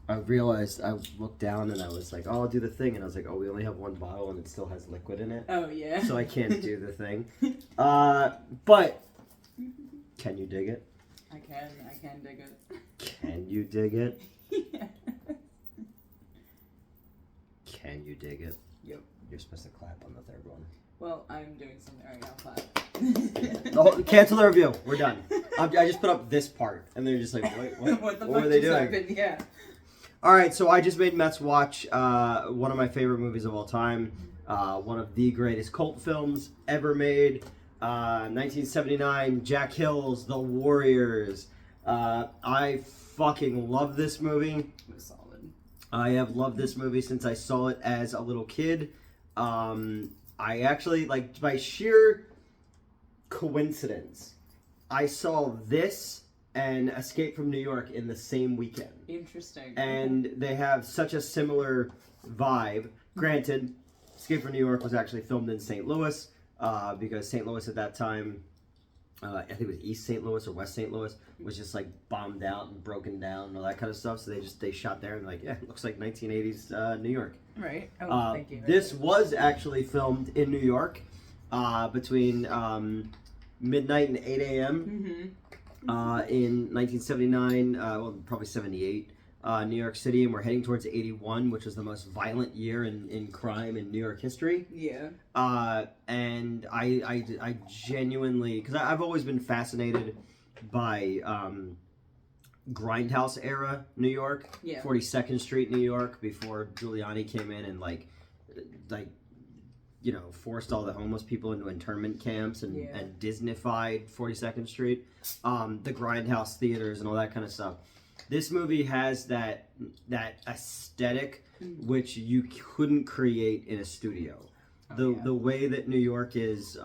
I realized, I looked down and I was like, oh, I'll do the thing. And I was like, oh, we only have one bottle and it still has liquid in it. Oh, yeah. So I can't do the thing. But, can you dig it? I can dig it. Can you dig it? Yeah. Can you dig it? Yep. You're supposed to clap on the third one. Well, I'm doing something right now. Clap. Oh, cancel the review. We're done. I just put up this part. And they're just like, what? What the What fuck were they just doing? happened? Yeah. All right, so I just made Mets watch one of my favorite movies of all time, one of the greatest cult films ever made, 1979, Jack Hill's The Warriors. I fucking love this movie. It was solid. I have loved this movie since I saw it as a little kid. I actually, like, by sheer coincidence, I saw this and Escape from New York in the same weekend. Interesting. And they have such a similar vibe. Granted, Escape from New York was actually filmed in St. Louis, because St. Louis at that time, I think it was East St. Louis or West St. Louis, was just like bombed out and broken down and all that kind of stuff. So they shot there and like, yeah, it looks like 1980s New York. Right. Oh, thank you. This was actually filmed in New York between midnight and 8 a.m. In 1979, well, probably 78, New York City, and we're heading towards 81, which was the most violent year in crime in New York history. Yeah. And I genuinely, because I've always been fascinated by Grindhouse era New York, Yeah. 42nd Street, New York, before Giuliani came in and like you know, forced all the homeless people into internment camps and Disneyfied 42nd Street, the Grindhouse theaters and all that kind of stuff. This movie has that aesthetic which you couldn't create in a studio. The way that New York is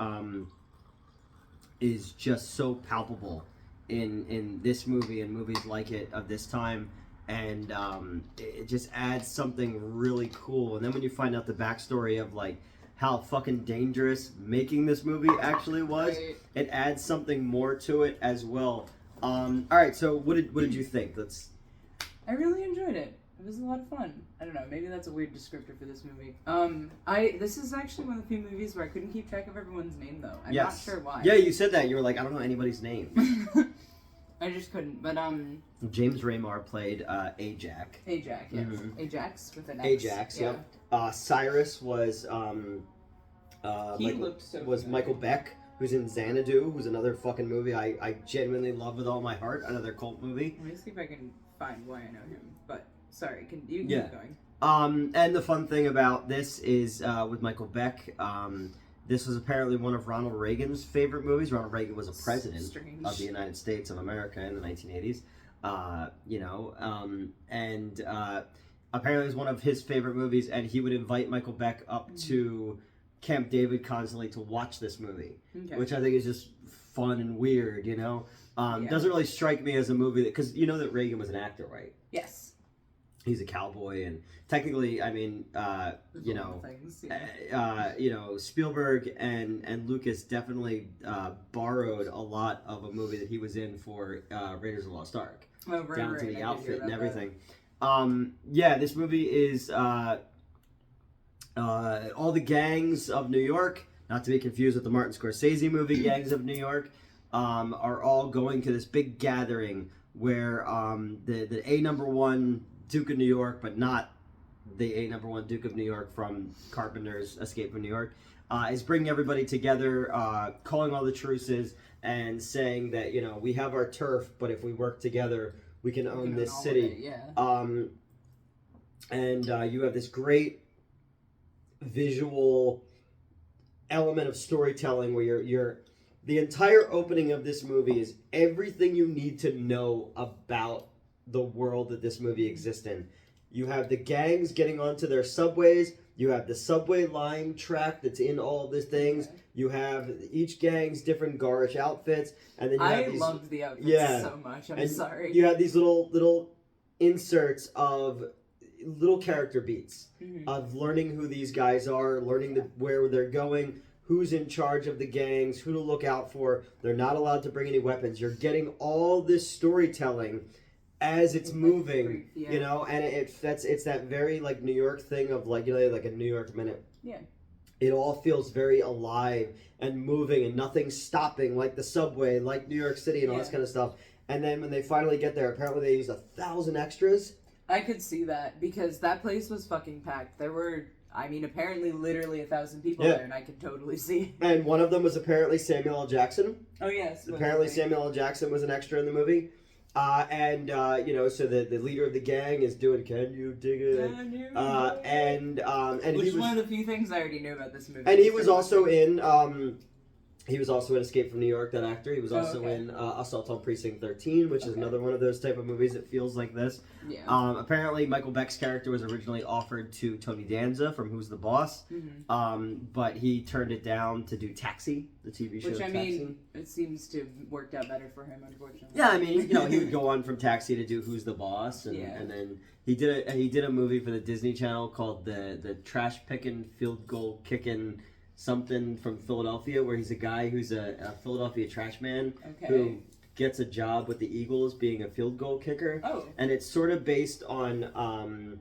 just so palpable in this movie and movies like it of this time. And it just adds something really cool. And then when you find out the backstory of like how fucking dangerous making this movie actually was, it adds something more to it as well. All right, so what did you think? I really enjoyed it. It was a lot of fun. I don't know, maybe that's a weird descriptor for this movie. This is actually one of the few movies where I couldn't keep track of everyone's name though. I'm not sure why. Yeah, you said that. You were like, I don't know anybody's name. I just couldn't, but James Raymar played Ajax. Ajax, yes. Mm-hmm. Ajax with an X. Ajax, yeah. Cyrus was Michael Beck, who's in Xanadu, who's another fucking movie I genuinely love with all my heart, another cult movie. Let me see if I can find why I know him. But sorry, can you keep going? And the fun thing about this is with Michael Beck, this was apparently one of Ronald Reagan's favorite movies. Ronald Reagan was a president of the United States of America in the 1980s. And apparently it was one of his favorite movies, and he would invite Michael Beck up to Camp David constantly to watch this movie, which I think is just fun and weird, you know? Doesn't really strike me as a movie because you know that Reagan was an actor, right? Yes. He's a cowboy, and technically, I mean, Spielberg and Lucas definitely borrowed a lot of a movie that he was in for Raiders of the Lost Ark, down to the outfit and everything. This movie is all the gangs of New York, not to be confused with the Martin Scorsese movie Gangs of New York, are all going to this big gathering where the A#1 Duke of New York, but not the A#1 Duke of New York from Carpenter's Escape from New York, is bringing everybody together, calling all the truces, and saying that, you know, we have our turf, but if we work together, we can own this city. And you have this great visual element of storytelling where you're the entire opening of this movie is everything you need to know about the world that this movie exists in. You have the gangs getting onto their subways. You have the subway line track that's in all of these things. You have each gang's different garish outfits, and then you have these, loved the outfits so much. I'm sorry. You have these little inserts of little character beats of learning who these guys are, learning where they're going, who's in charge of the gangs, who to look out for. They're not allowed to bring any weapons. You're getting all this storytelling as it's moving, brief, yeah. you know, and it's that very like New York thing of like, you know, like a New York minute. Yeah. It all feels very alive and moving and nothing's stopping, like the subway, like New York City and all this kind of stuff. And then when they finally get there, apparently they used 1,000 extras. I could see that because that place was fucking packed. There were, I mean, apparently literally 1,000 people there, and I could totally see. And one of them was apparently Samuel L. Jackson. Oh, yes. Apparently Samuel L. Jackson was an extra in the movie. You know, so the leader of the gang is doing "Can You Dig It?" And which he was one of the few things I already knew about this movie. And he was also in Escape from New York. That actor. He was also in Assault on Precinct 13, which is another one of those type of movies that feels like this. Yeah. Apparently, Michael Beck's character was originally offered to Tony Danza from Who's the Boss, but he turned it down to do Taxi, the TV show. Which, I Taxi. mean, it seems to have worked out better for him, unfortunately. Yeah, I mean, you know, he would go on from Taxi to do Who's the Boss, and then he did a movie for the Disney Channel called the Trash Pickin' Field Goal Kickin' something from Philadelphia, where he's a guy who's a Philadelphia trash man who gets a job with the Eagles being a field goal kicker. Oh. And it's sort of based on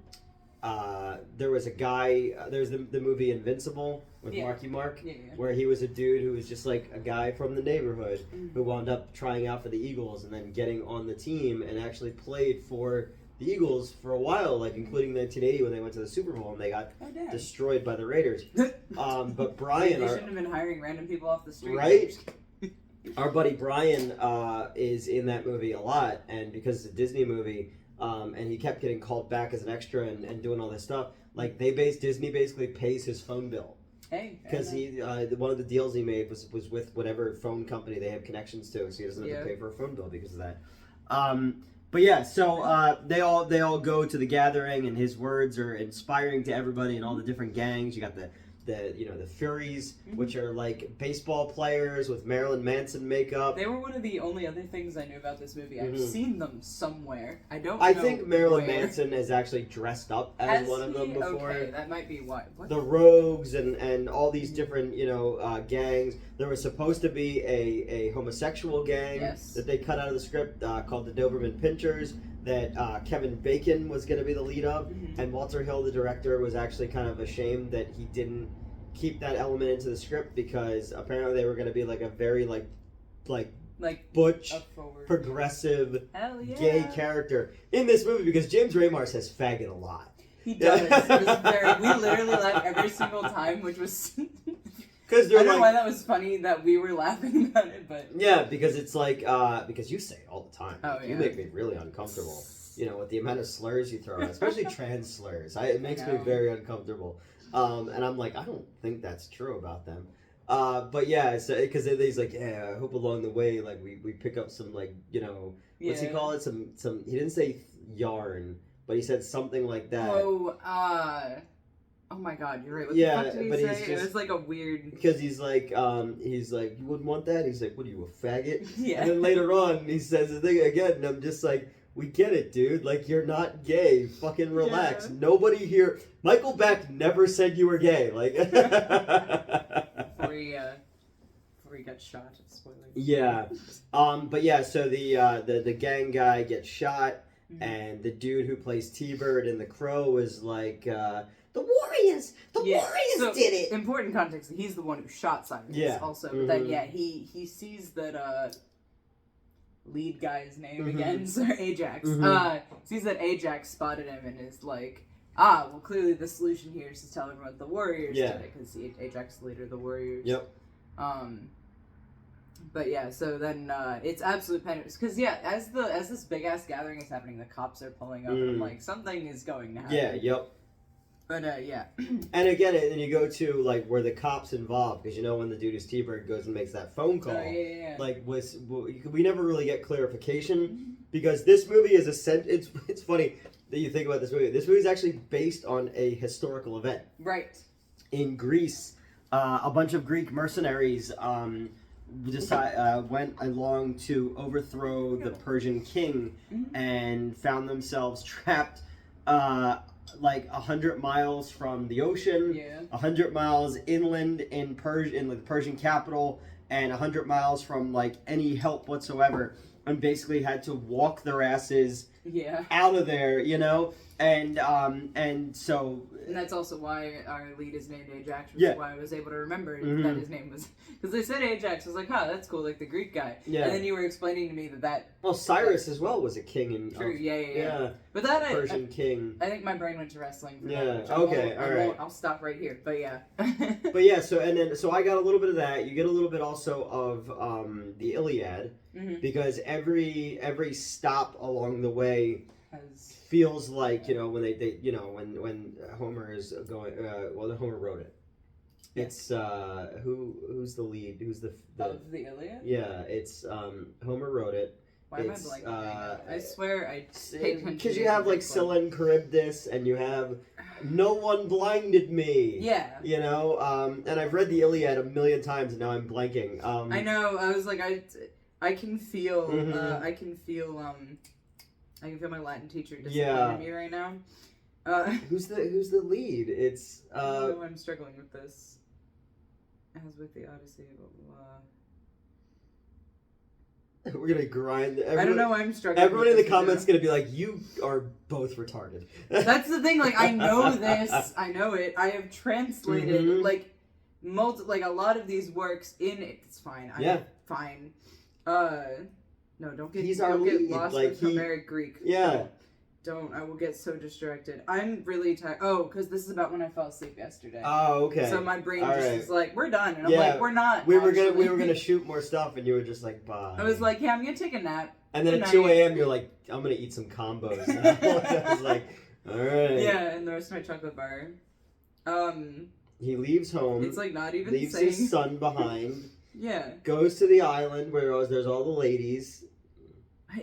there was a guy, there's the movie Invincible with Marky Mark, where he was a dude who was just like a guy from the neighborhood who wound up trying out for the Eagles and then getting on the team and actually played for the Eagles for a while, like including 1980 when they went to the Super Bowl and they got destroyed by the Raiders. But Brian, they shouldn't have been hiring random people off the street, right? Our buddy Brian is in that movie a lot, and because it's a Disney movie, and he kept getting called back as an extra and doing all this stuff. Like Disney basically pays his phone bill. Hey, because one of the deals he made was with whatever phone company they have connections to, so he doesn't have to pay for a phone bill because of that. But yeah, so they all go to the gathering, and his words are inspiring to everybody in all the different gangs. You got the Furies, which are like baseball players with Marilyn Manson makeup. They were one of the only other things I knew about this movie. I've seen them somewhere. I don't. I think Marilyn Manson has actually dressed up as one of them before. Okay, that might be why. What? The Rogues and all these different gangs. There was supposed to be a homosexual gang that they cut out of the script called the Doberman Pinchers that Kevin Bacon was going to be the lead of, and Walter Hill, the director, was actually kind of ashamed that he didn't keep that element into the script because apparently they were going to be like a very like butch, progressive, gay character in this movie because James Raymar says faggot a lot. He does. We literally laugh every single time, which was. I don't know why that was funny that we were laughing about it, but yeah, because it's like because you say it all the time. Oh, You make me really uncomfortable. You know, with the amount of slurs you throw out, especially trans slurs. It makes me very uncomfortable. And I'm like, I don't think that's true about them. But yeah, so because he's like, yeah, I hope along the way, like we pick up some what's he call it? Some he didn't say yarn, but he said something like that. Oh my God, you're right. What the fuck did he say? It was like a weird. Because he's like, you wouldn't want that? He's like, what are you, a faggot? Yeah. And then later on, he says the thing again, and I'm just like, we get it, dude. Like, you're not gay. Fucking relax. Yeah. Nobody here. Michael Beck never said you were gay. Like. Before he got shot. Spoiler. Yeah. But yeah, so the gang guy gets shot, and the dude who plays T-Bird in The Crow is like, the Warriors did it. Important context. He's the one who shot Simon. Also, but then he sees that lead guy's name again, Sir Ajax. Sees that Ajax spotted him and is like, well, clearly the solution here is to tell everyone the Warriors did it because Ajax is the leader of the Warriors. Yep. But yeah, so then it's absolute panic because as this big ass gathering is happening, the cops are pulling up and I'm like, something is going to happen. Yeah. Yep. But yeah. And again, then you go to like where the cops involved because when the dude who's T-Bird goes and makes that phone call. Like we never really get clarification because this movie is it's funny that you think about this movie. This movie is actually based on a historical event. Right. In Greece, a bunch of Greek mercenaries went along to overthrow the Persian king and found themselves trapped like 100 miles from the ocean, 100 miles inland in the Persian capital, and 100 miles from like any help whatsoever, and basically had to walk their asses out of there, you know, and so. And that's also why our lead is named Ajax, which is why I was able to remember that his name was... Because they said Ajax, I was like, that's cool, like the Greek guy. Yeah. And then you were explaining to me that... Well, Cyrus as well was a king in... True, yeah. But that... Persian king. I think my brain went to wrestling for that. Okay, alright. I'll stop right here, but yeah. But yeah, so I got a little bit of that. You get a little bit also of the Iliad, because every stop along the way... feels like, you know, when they you know, when Homer is going, Homer wrote it. It's who's the lead? Who's the of the Iliad? Yeah, it's Homer wrote it. Why am I blanking right now? I swear I pay attention. Because you have like Scylla and Charybdis, and you have No One Blinded Me. Yeah. You know, and I've read the Iliad a million times, and now I'm blanking. I know. I was like, I can feel I can feel my Latin teacher disappointing me right now. Who's the lead? It's I know I'm struggling with this. As with the Odyssey, we're gonna grind. I don't know why I'm struggling. Everyone in the comments is gonna be like, "You are both retarded." That's the thing. Like, I know this. I know it. I have translated like a lot of these works in it. It's fine. I'm fine. No, don't get. He's our lead. Get lost like with Homeric Greek. Yeah. Don't. I will get so distracted. I'm really tired. Oh, because this is about when I fell asleep yesterday. Oh, okay. So my brain is like, we're done, and I'm like, we're not. We were gonna shoot more stuff, and you were just like, bye. I was like, I'm gonna take a nap. And then at 2 a.m. you're like, I'm gonna eat some combos. I was like, all right. Yeah, and the rest of my chocolate bar. He leaves home. It's like not even leaves his son behind. Yeah. Goes to the island where there's all the ladies.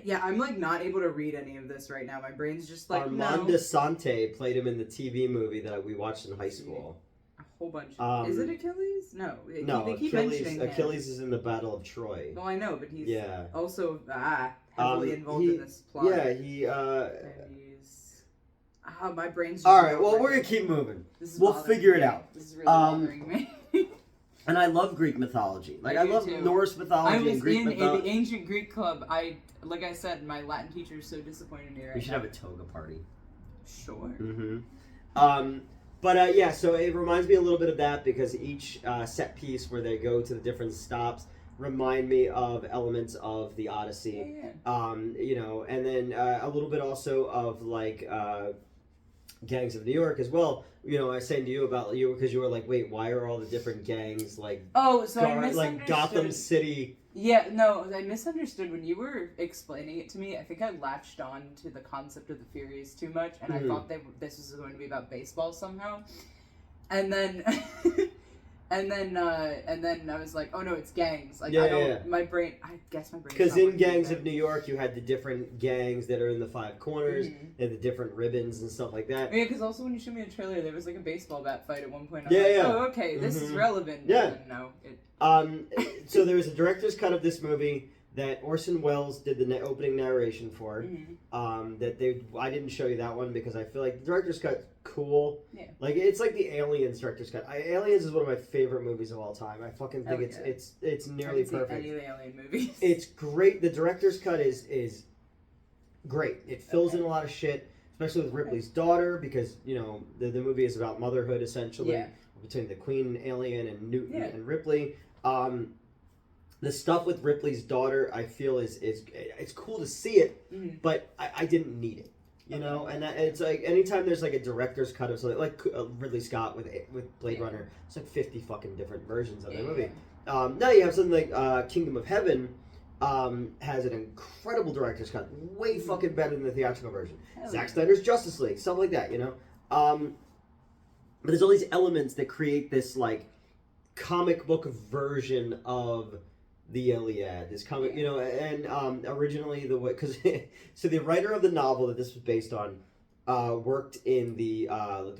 Yeah, I'm like not able to read any of this right now. My brain's just like Armand Desante played him in the TV movie that we watched in high school. A whole bunch. Is it Achilles? No. No, they keep mentioning Achilles is in the Battle of Troy. Well, I know, but he's also heavily involved in this plot. Yeah, he. My brain's. Just all right, well, we're gonna keep moving. We'll figure it out. This is really bothering me. And I love Greek mythology. Like I love Norse mythology and Greek mythology. I was in the ancient Greek club. Like I said, my Latin teacher is so disappointed in me right now. We should have a toga party. Sure. But yeah, so it reminds me a little bit of that because each set piece where they go to the different stops remind me of elements of the Odyssey. Yeah. You know, and then a little bit also of like gangs of New York as well. You know, I was saying to you about you because you were like, wait, why are all the different gangs like? Oh, so I misunderstood. Like Gotham City. Yeah, no, I misunderstood when you were explaining it to me. I think I latched on to the concept of the Furies too much, and I thought this was going to be about baseball somehow. And then, and then I was like, oh no, it's gangs. Like my brain. I guess my brain. Because in Gangs of New York, you had the different gangs that are in the five corners and the different ribbons and stuff like that. Yeah, because also when you showed me the trailer, there was like a baseball bat fight at one point. Oh, okay, this is relevant. Yeah. No. So there was a director's cut of this movie that Orson Welles did the opening narration for. I didn't show you that one because I feel like the director's cut cool. Yeah. Like it's like the Aliens director's cut. Aliens is one of my favorite movies of all time. I fucking think it's nearly perfect. Any of the Alien movies. It's great. The director's cut is great. It fills in a lot of shit, especially with Ripley's daughter because you know the movie is about motherhood essentially between the Queen alien and Newton and Ripley. The stuff with Ripley's daughter, I feel is it's cool to see it, but I didn't need it, you know. And it's like anytime there's like a director's cut of something like Ridley Scott with Blade Runner, it's like 50 fucking different versions of the movie. Now you have something like Kingdom of Heaven has an incredible director's cut, way fucking better than the theatrical version. Zack Snyder's Justice League, stuff like that, you know. But there's all these elements that create this like comic book version of the Iliad, this comic, you know, and originally so the writer of the novel that this was based on worked in the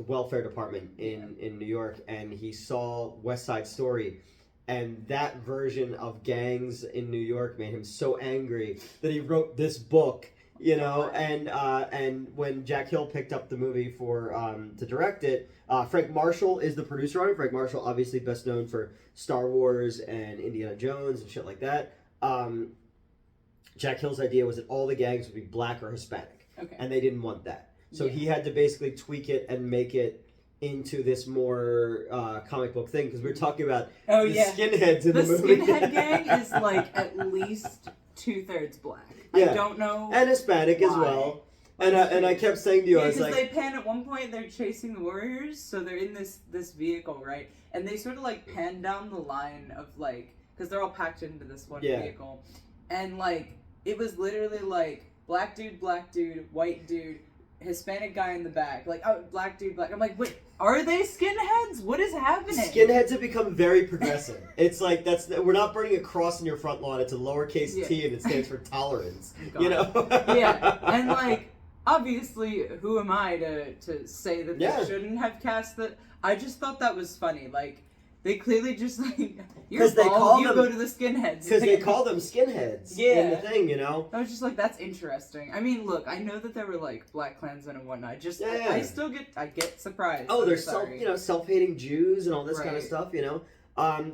welfare department in New York, and he saw West Side Story, and that version of gangs in New York made him so angry that he wrote this book, you know, and when Jack Hill picked up the movie for to direct it, Frank Marshall is the producer on it. Frank Marshall, obviously best known for Star Wars and Indiana Jones and shit like that. Jack Hill's idea was that all the gangs would be black or Hispanic. Okay. and they didn't want that. So Yeah. he had to basically tweak it and make it into this more comic book thing, because we were talking about the skinheads in the movie. The skinhead gang is like at least 2/3 black. Yeah. I don't know. And Hispanic why. as well. And I kept saying to you, I was like, they pan at one point. They're chasing the Warriors, so they're in this vehicle, right? And they sort of like pan down the line of like, because they're all packed into this one vehicle, and like it was literally like black dude, white dude, Hispanic guy in the back, like black dude, black. I'm like, wait, are they skinheads? What is happening? Skinheads have become very progressive. It's like we're not burning a cross in your front lawn. It's a lowercase t, and it stands for tolerance. You know? Yeah, and like. Obviously, who am I to say that they shouldn't have cast that? I just thought that was funny. Like, they clearly just like, you're bald, you go to the skinheads. Because they call them skinheads in the thing, you know? I was just like, that's interesting. I mean, look, I know that there were like black Klansmen and whatnot. I still get surprised. Oh, there's self-hating Jews and all this kind of stuff, you know?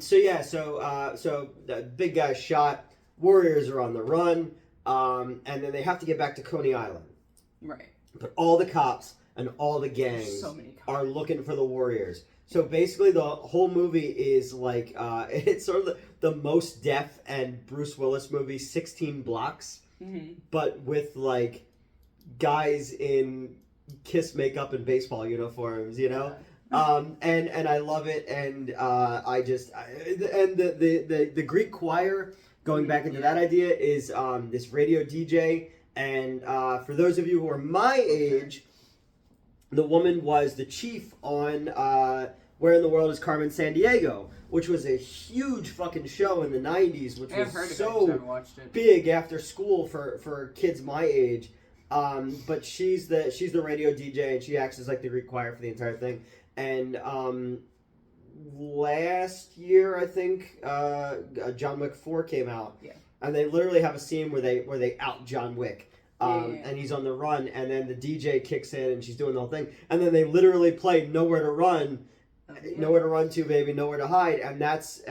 So the big guy shot, Warriors are on the run, and then they have to get back to Coney Island. Right. But all the cops and all the gangs are looking for the Warriors. So basically the whole movie is like, it's sort of the Most Def and Bruce Willis movie, 16 Blocks, but with like guys in Kiss makeup and baseball uniforms, you know? And I love it, and the Greek choir, going back into that idea, is this radio DJ. And for those of you who are my age, the woman was the chief on Where in the World is Carmen Sandiego, which was a huge fucking show in the 90s, which was so big after school for kids my age. But she's the radio DJ, and she acts as like the Greek choir for the entire thing. And last year, I think, John Wick 4 came out. Yeah. And they literally have a scene where they out John Wick, and he's on the run, and then the DJ kicks in, and she's doing the whole thing, and then they literally play "Nowhere to Run," "Nowhere to Run to, Baby, Nowhere to Hide," and that's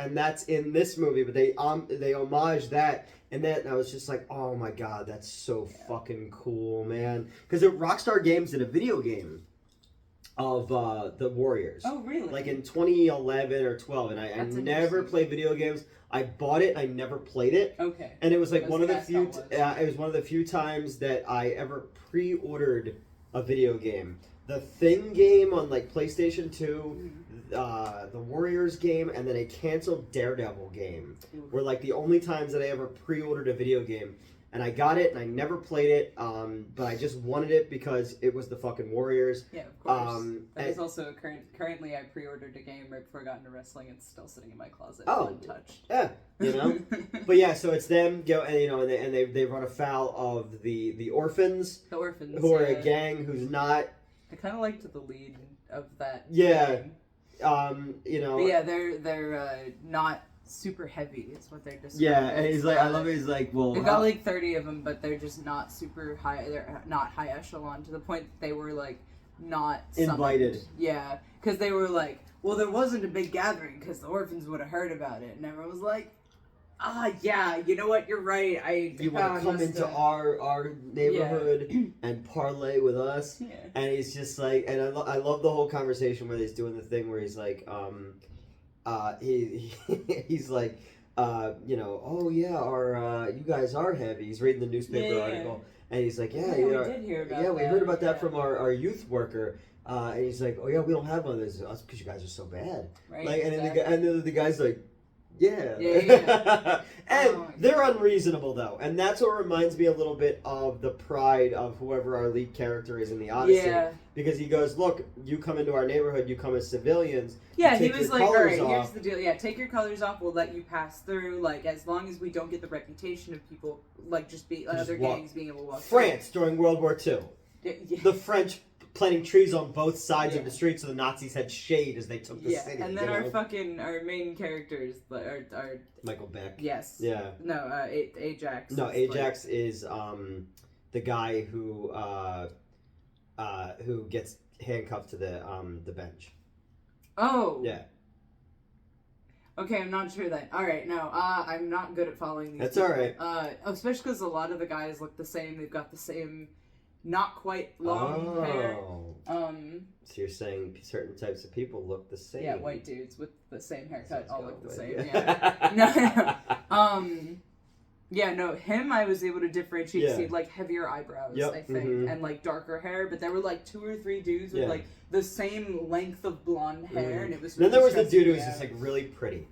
in this movie, but they homage that, and I was just like, oh my god, that's so fucking cool, man, because Rockstar Games did a video game of the Warriors. Oh, really? Like in 2011 or 12, and I never played video games. I bought it. I never played it. Okay. And it was like one of the few. It was one of the few times that I ever pre-ordered a video game. The Thing game on like PlayStation 2, the Warriors game, and then a canceled Daredevil game were like the only times that I ever pre-ordered a video game. And I got it, and I never played it, but I just wanted it because it was the fucking Warriors. Yeah, of course. That is also currently I pre-ordered a game right before I got into wrestling. It's still sitting in my closet, untouched. Yeah, you know. But yeah, so it's them and they run afoul of the orphans. The orphans, who are a gang who's not. I kind of liked the lead of that. Yeah, game. You know. But yeah, they're not super heavy is what they're describing. Yeah, and he's like, I love it. He's like, well, they've got like 30 of them, but they're just not super high. They're not high echelon to the point that they were like not invited. Summoned. Yeah, because they were like, well, there wasn't a big gathering because the orphans would have heard about it, and everyone was like, yeah, you know what? You're right. You want to come into our neighborhood and parlay with us? Yeah. And he's just like, and I love the whole conversation where he's doing the thing where he's like, he's like, you know, oh yeah, you guys are heavy. He's reading the newspaper article, and he's like, we did hear about that. We heard about that from our youth worker. And he's like, oh yeah, we don't have one of those. That's because you guys are so bad. Right. Like, and then the guy's like, yeah. And they're unreasonable though, and that's what reminds me a little bit of the pride of whoever our lead character is in the Odyssey. Yeah. Because he goes, look, you come into our neighborhood, you come as civilians. Yeah, he was like, all right, here's the deal. Yeah, take your colors off. We'll let you pass through. Like, as long as we don't get the reputation of people like other gangs being able to walk. France during World War II. Yeah. The French planting trees on both sides of the street so the Nazis had shade as they took the city. And then our main characters are Michael Beck. Yes. Yeah. No, Ajax. No, Ajax is the guy who gets handcuffed to the bench. Oh. Yeah. Okay, I'm not sure then. All right, no, I'm not good at following these. That's all right. Especially because a lot of the guys look the same. They've got the same not quite long hair. So you're saying certain types of people look the same? Yeah, white dudes with the same haircut all look the same. Yeah. Yeah, no, him I was able to differentiate because he had like heavier eyebrows, Yep. I think, and like darker hair. But there were like 2 or 3 dudes with like the same length of blonde hair, and it was. Really then there was the dude who was just like really pretty.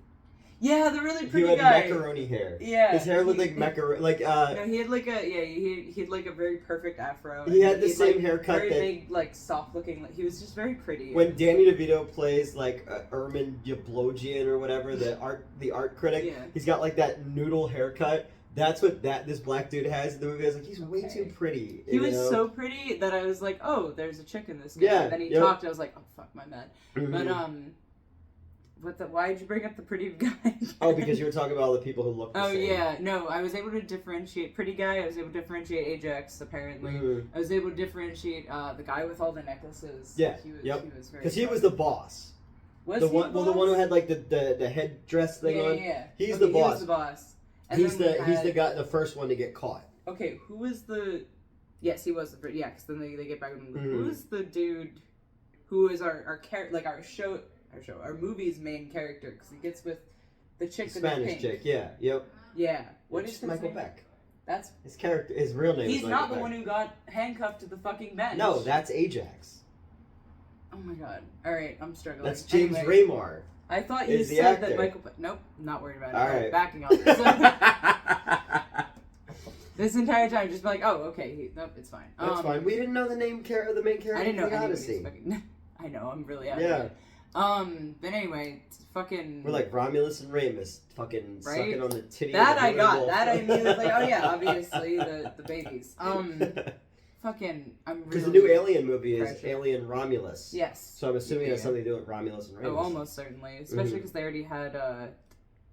Yeah, the really pretty guy. He had macaroni hair. Yeah, his hair looked like macaroni. Like no, he had like he had like a very perfect afro. He had the same like, haircut. Very big, like soft looking. Like, he was just very pretty. When Danny DeVito plays like Ermin Jablonjian or whatever, the art critic, he's got like that noodle haircut. That's what this black dude has in the movie. I was like, he's way too pretty. He was so pretty that I was like, oh, there's a chick in this guy. Yeah. And then he talked, I was like, oh fuck, my bad. But why did you bring up the pretty guy? Oh, because you were talking about all the people who look the same. Oh yeah, no, I was able to differentiate pretty guy. I was able to differentiate Ajax. Apparently, I was able to differentiate the guy with all the necklaces. Yeah, he was very. Because he was the boss. Was the he one? the boss? Well, the one who had like the headdress thing on. Yeah. He's the boss. He was the boss. And he's the guy, the first one to get caught. Okay, who was the? Yes, he was the first. Yeah, because then they get back with him. Who is the dude? Who is our our movie's main character? Because he gets with the chick, the Spanish chick. Yeah. Yep. Yeah. What is his Michael name? Beck? That's his character. His real name. He's is not Michael the Beck. one who got handcuffed to the fucking bench. No, that's Ajax. Oh my god. All right, I'm struggling. That's James Raymar. I thought he said actor. that Michael. Nope, not worried about it. All right, backing off. This entire time, just be like, oh, okay, nope, it's fine. That's fine. We didn't know the main character. The main character. I didn't know of the any Odyssey. I know. I'm really out. Yeah. But anyway, fucking. We're like Romulus and Remus, fucking sucking on the titty. That of I got. wolf. That I knew. Like, oh yeah, obviously the babies. Fucking. I'm really. Because the new Alien movie is Alien Romulus. Yes. So I'm assuming it has something to do with Romulus and Remus. Oh, almost certainly. Especially because they already had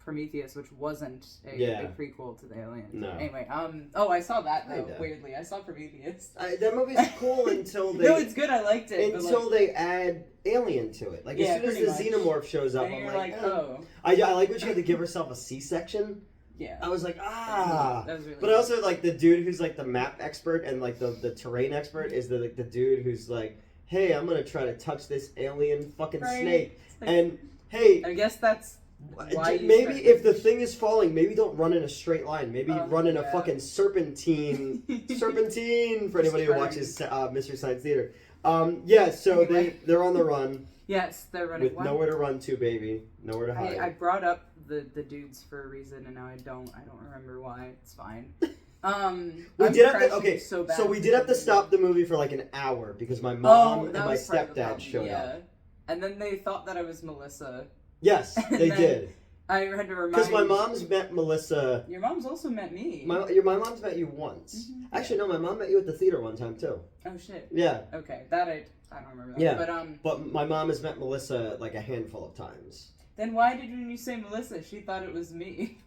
Prometheus, which wasn't a prequel to the Aliens. No. Anyway, I saw that though. Weirdly, I saw Prometheus. That movie's cool until they. No, it's good. I liked it. Until they add Alien to it. Like as soon as the xenomorph shows up, I'm like, oh. I like when she had to give herself a C-section. Yeah. I was like, That was really but also, like, the dude who's, like, the map expert and, like, the terrain expert is the dude who's like, hey, I'm gonna try to touch this alien fucking snake. Like, and, hey... I guess that's why maybe if the thing is falling, maybe don't run in a straight line. Maybe run in a fucking serpentine. Serpentine, for anybody who watches Mystery Science Theater. So they're on the run. Yes, they're running. With nowhere to run to, baby. Nowhere to hide. I brought up the dudes for a reason, and now I don't remember why. It's fine. We did have to stop the movie for like an hour because my mom and my stepdad showed up. And then they thought that I was Melissa. Yes, they did. I had to remind because my mom's met Melissa. Your mom's also met me. My mom's met you once. Mm-hmm. Actually, no, my mom met you at the theater one time too. Oh shit. Yeah. Okay, that I don't remember that. Yeah. But my mom has met Melissa like a handful of times. Then why did when you say Melissa, she thought it was me?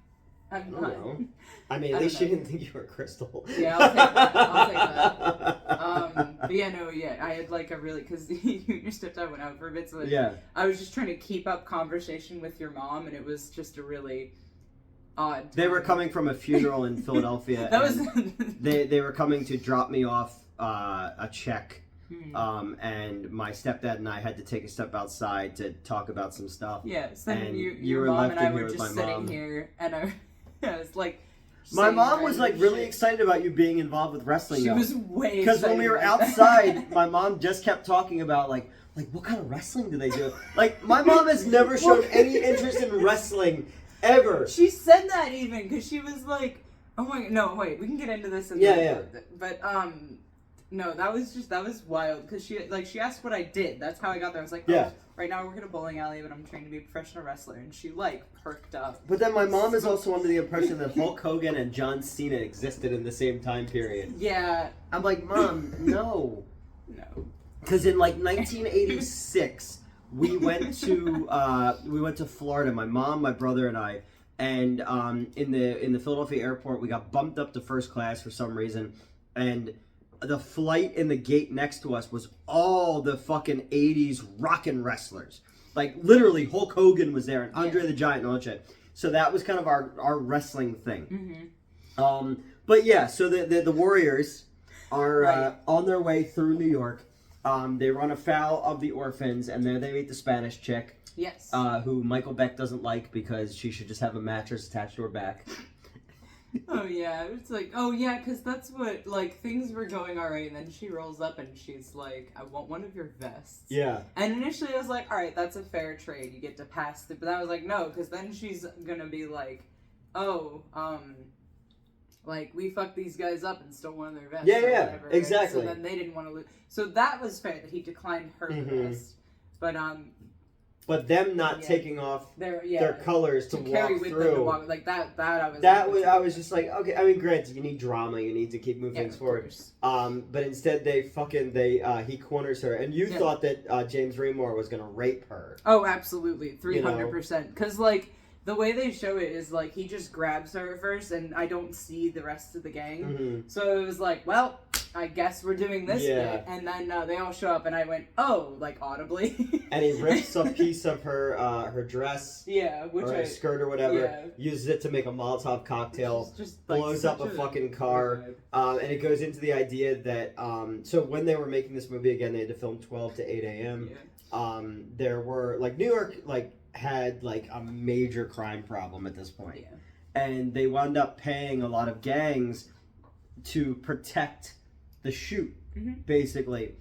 I'm not. Know. I mean, at least she didn't think you were Crystal. Yeah, I'll take that. But yeah, I had like a really, because you and your stepdad went out for a bit, so I was just trying to keep up conversation with your mom, and it was just a really odd time. They were coming from a funeral in Philadelphia. That was... they were coming to drop me off a check. And my stepdad and I had to take a step outside to talk about some stuff. Yeah, so then you your were mom left and I in were here with just my sitting mom. here, and I was like... My mom was like really excited about you being involved with wrestling. She was way because when we were outside, my mom just kept talking about like what kind of wrestling do they do? Like my mom has never shown any interest in wrestling ever. She said that even because she was like, "Oh my no, wait, we can get into this." But no, that was wild because she asked what I did. That's how I got there. I was like, oh, right now I work at a bowling alley, but I'm trained to be a professional wrestler, and she like perked up. But then my mom is also under the impression that Hulk Hogan and John Cena existed in the same time period. Yeah. I'm like, Mom, no. No. Because in like 1986, we went to Florida. My mom, my brother, and I. And in the Philadelphia airport, we got bumped up to first class for some reason, and the flight in the gate next to us was all the fucking 80s rockin' wrestlers. Like, literally, Hulk Hogan was there, and Andre the Giant and all that shit. So that was kind of our wrestling thing. Mm-hmm. But yeah, so the Warriors, are Right. on their way through New York. They run afoul of the orphans, and there they meet the Spanish chick. Yes. Who Michael Beck doesn't like because she should just have a mattress attached to her back. Oh yeah, it's like, oh yeah, because that's what, like, things were going alright, and then she rolls up and she's like, I want one of your vests. Yeah. And initially I was like, alright, that's a fair trade, you get to pass it, but I was like, no, because then she's gonna be like, oh, like, we fucked these guys up and stole one of their vests. Yeah, or yeah, whatever, exactly. Right? So then they didn't want to lose. So that was fair that he declined her vest. But them not taking off their colors to carry walk with through. them to walk, like that I was just like, okay. I mean, granted, you need drama, you need to keep moving things forward. But instead, he corners her, and you thought that James Remore was gonna rape her. Oh, absolutely, 300%. Because like the way they show it is like he just grabs her at first, and I don't see the rest of the gang. Mm-hmm. So it was like, well, I guess we're doing this bit. And then they all show up, and I went, oh, like audibly. And he rips a piece of her dress, or her skirt or whatever, uses it to make a Molotov cocktail, just blows up a fucking car, and it goes into the idea that so when they were making this movie again, they had to film 12 to 8 a.m. There were like New York had like a major crime problem at this point, and they wound up paying a lot of gangs to protect the shoot. Basically,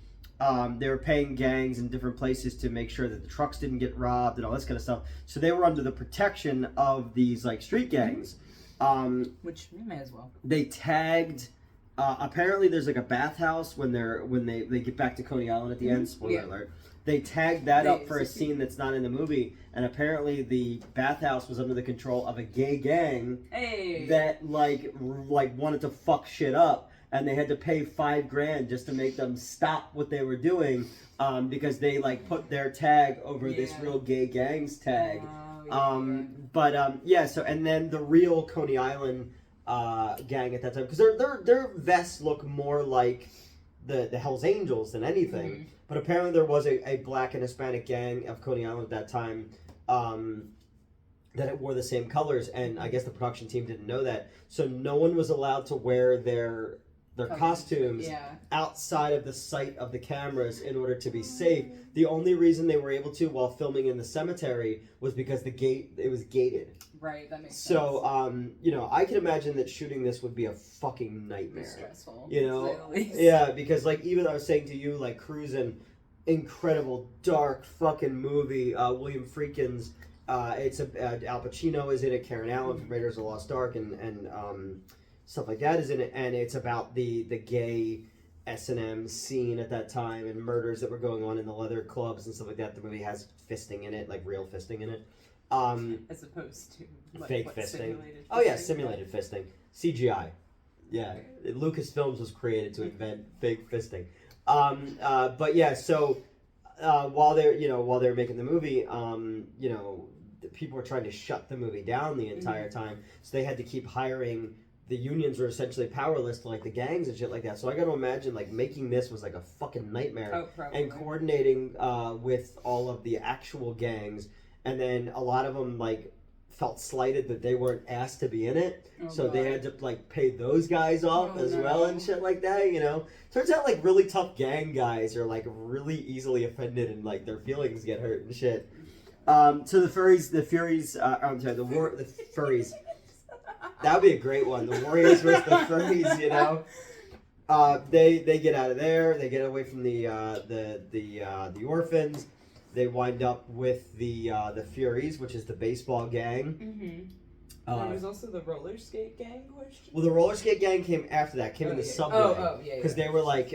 they were paying gangs in different places to make sure that the trucks didn't get robbed and all this kind of stuff. So they were under the protection of these like street gangs. Which you may as well. They tagged. Apparently, there's like a bathhouse when they get back to Coney Island at the end. Spoiler alert. They tagged that up for a scene that's not in the movie, and apparently the bathhouse was under the control of a gay gang that like wanted to fuck shit up, and they had to pay $5,000 just to make them stop what they were doing, because they like put their tag over this real gay gang's tag. So and then the real Coney Island gang at that time, because their vests look more like the Hells Angels than anything. But apparently there was a black and Hispanic gang of Coney Island at that time that it wore the same colors, and I guess the production team didn't know that. So no one was allowed to wear their costumes outside of the sight of the cameras in order to be safe. The only reason they were able to while filming in the cemetery was because it was gated. Right, that makes sense. So, I can imagine that shooting this would be a fucking nightmare. Stressful. Yeah, because like even I was saying to you, like Cruisin', incredible dark fucking movie. William Friedkin's, it's Al Pacino is in it. Karen Allen from Raiders of the Lost Ark and stuff like that is in it, and it's about the gay S&M scene at that time and murders that were going on in the leather clubs and stuff like that. The movie has fisting in it, like real fisting in it. As opposed to fake fisting. Oh yeah, simulated fisting. CGI. Yeah, Lucasfilms was created to invent fake fisting. But yeah, so while they're making the movie, people were trying to shut the movie down the entire time, so they had to keep hiring. The unions were essentially powerless to like the gangs and shit like that. So I got to imagine like making this was like a fucking nightmare, and coordinating with all of the actual gangs. And then a lot of them like felt slighted that they weren't asked to be in it, they had to like pay those guys off as well and shit like that. Turns out like really tough gang guys are like really easily offended and like their feelings get hurt and shit. So the Furies. The Furries. That would be a great one. The Warriors versus the Furries. They get out of there. They get away from the orphans. They wind up with the Furies, which is the baseball gang. There was also the roller skate gang question. Well, the roller skate gang came after that. Came in the subway. Because they were like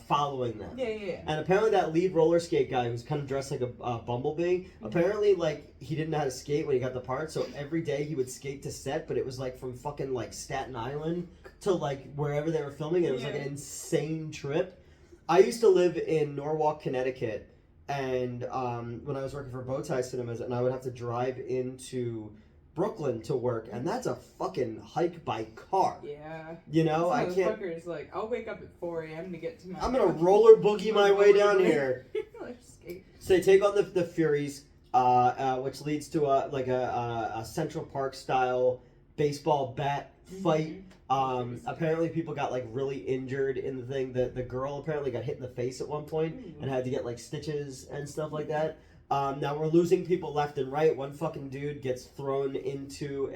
following them. Yeah. And apparently that lead roller skate guy who's kind of dressed like a bumblebee. Apparently, like he didn't know how to skate when he got the part. So every day he would skate to set, but it was like from fucking like Staten Island to like wherever they were filming. And it was like an insane trip. I used to live in Norwalk, Connecticut. And when I was working for Bowtie Cinemas, and I would have to drive into Brooklyn to work, and that's a fucking hike by car. Yeah. I can't. Fuckers like, I'll wake up at 4 a.m. to get to my. I'm gonna roller boogie my way down here. So they take on the Furies, which leads to a Central Park style baseball bat fight. Apparently people got like really injured in the thing. The girl apparently got hit in the face at one point and had to get like stitches and stuff like that. Now we're losing people left and right. One fucking dude gets thrown into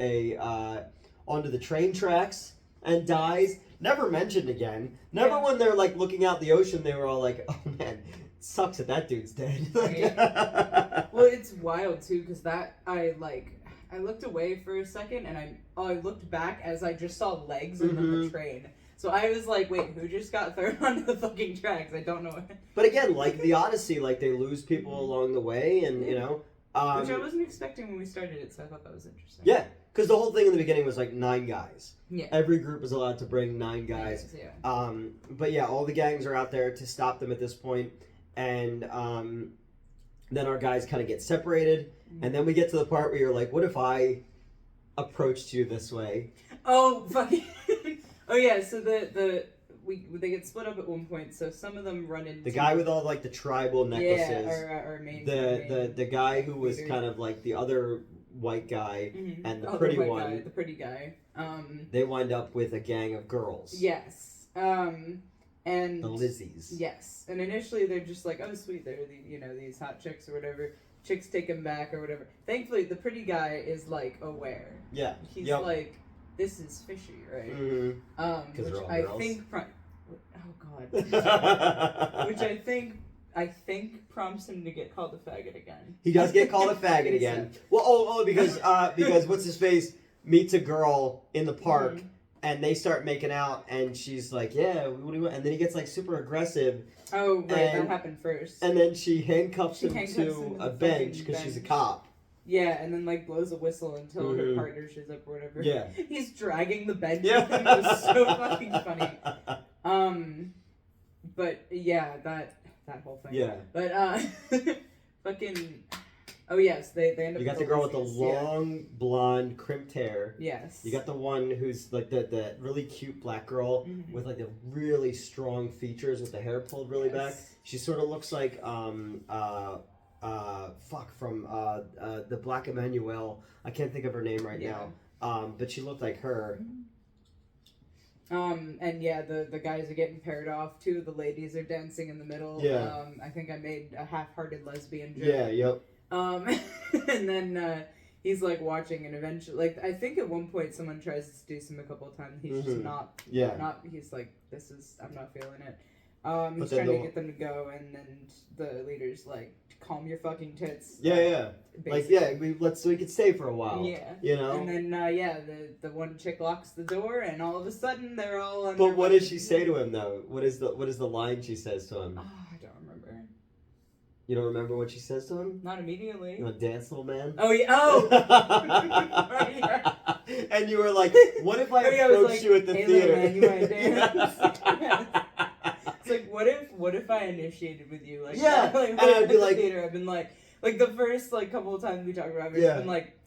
onto the train tracks and dies. Never mentioned again. Never when they're like looking out the ocean, they were all like, "Oh man, it sucks that that dude's dead." Well, it's wild too because I looked away for a second and I looked back as I just saw legs and then the train. So I was like, wait, who just got thrown onto the fucking tracks? I don't know. But again, like the Odyssey, like they lose people along the way, and you know, which I wasn't expecting when we started it, so I thought that was interesting. Yeah, because the whole thing in the beginning was like 9 guys. Yeah. Every group is allowed to bring 9 guys. Yeah. But yeah, all the gangs are out there to stop them at this point, and then our guys kind of get separated, and then we get to the part where you're like, what if I approached you this way? Oh, fucking. Oh yeah, so they get split up at one point. So some of them run into the guy with all like the tribal necklaces. Yeah, our main. The guy who was kind of like the other white guy and the pretty one. The pretty guy. They wind up with a gang of girls. Yes. And the Lizzies. Yes. And initially they're just like, oh sweet, they're these hot chicks or whatever. Chicks take him back or whatever. Thankfully, the pretty guy is like aware. Yeah. He's like, this is fishy, right? Mm-hmm. Which I think. Oh God. Which I think prompts him to get called a faggot again. He does get called a faggot again. Well, because what's his face meets a girl in the park and they start making out and she's like, yeah, what do you want? And then he gets like super aggressive. Oh right, that happened first. And then she handcuffs him to a bench because she's a cop. Yeah, and then like blows a whistle until her partner shows up or whatever. Yeah. He's dragging the bench with him. It was so fucking funny. But yeah, that whole thing. Yeah. But fucking. Oh yes, they end up. You got the girl with the long blonde crimped hair. Yes. You got the one who's like the really cute black girl with like the really strong features with the hair pulled really back. She sort of looks like from the Black Emmanuel. I can't think of her name right now. But she looked like her. And yeah, the guys are getting paired off. 2 of the ladies are dancing in the middle. Yeah. I think I made a half-hearted lesbian joke. Yeah. Yep. And then he's like watching, and eventually, like I think at one point someone tries to seduce him a couple of times. He's just not. Yeah. He's like, I'm not feeling it. He's trying to get them to go, and then the leader's like, calm your fucking tits. Yeah. Basically. Like so we could stay for a while. Yeah. You know. And then the one chick locks the door, and all of a sudden they're all. Under but what does she say to him though? What is the line she says to him? Oh, I don't remember. You don't remember what she says to him? Not immediately. You want to dance, little man? Oh yeah. Oh. And you were like, what if I approached you at the theater? Man, you want to dance? It's like, what if I initiated with you? Like, yeah. Like, and I'd be like, theater, I've been like the first like couple of times we talked about it, I've been like,